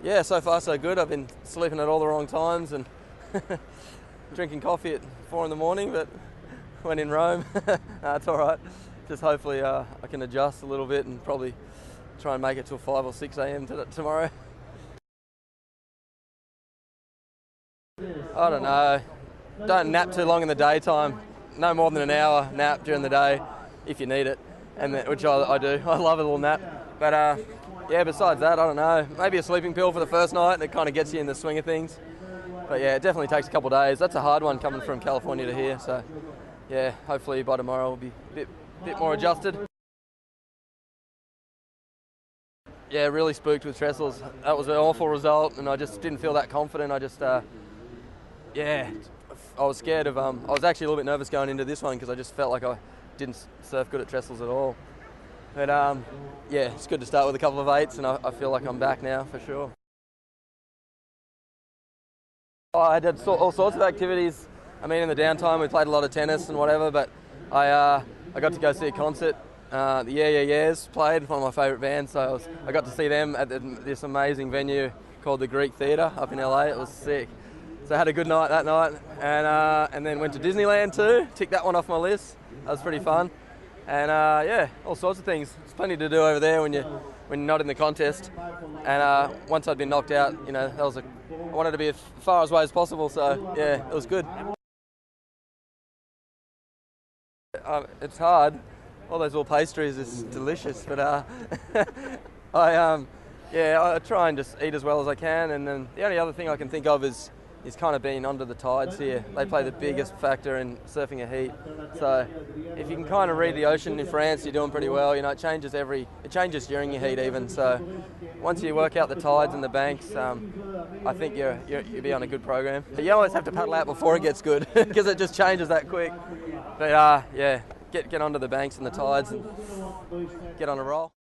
Yeah, so far so good. I've been sleeping at all the wrong times and drinking coffee at 4 in the morning, but when in Rome, it's all right. Just hopefully I can adjust a little bit and probably try and make it till 5 or 6 a.m. tomorrow. I don't know. Don't nap too long in the daytime. No more than an hour nap during the day if you need it, which I do. I love a little nap. But yeah, besides that, I don't know. Maybe a sleeping pill for the first night and it kind of gets you in the swing of things. But yeah, it definitely takes a couple of days. That's a hard one coming from California to here. So yeah, hopefully by tomorrow we'll be a bit more adjusted. Yeah, really spooked with trestles. That was an awful result and I just didn't feel that confident. I just, yeah, I was scared of, I was actually a little bit nervous going into this one because I just felt like I didn't surf good at trestles at all. But yeah, it's good to start with a couple of 8s and I feel like I'm back now for sure. I did all sorts of activities. I mean, in the downtime we played a lot of tennis and whatever, but I got to go see a concert. The Yeah Yeah Yeahs played, one of my favourite bands, so I got to see them at this amazing venue called the Greek Theatre up in LA. It was sick. So I had a good night that night, and then went to Disneyland too. Ticked that one off my list. That was pretty fun. And yeah, all sorts of things. There's plenty to do over there when you're not in the contest. And once I'd been knocked out, you know, I wanted to be as far away as possible. So yeah, it was good. It's hard. All those little pastries is delicious, but I try and just eat as well as I can. And then the only other thing I can think of is kind of being under the tides here. They play the biggest factor in surfing a heat. So if you can kind of read the ocean in France, you're doing pretty well. You know, it changes during your heat even. So once you work out the tides and the banks, I think you'll be on a good program. But you always have to paddle out before it gets good because it just changes that quick. But yeah, get onto the banks and the tides and get on a roll.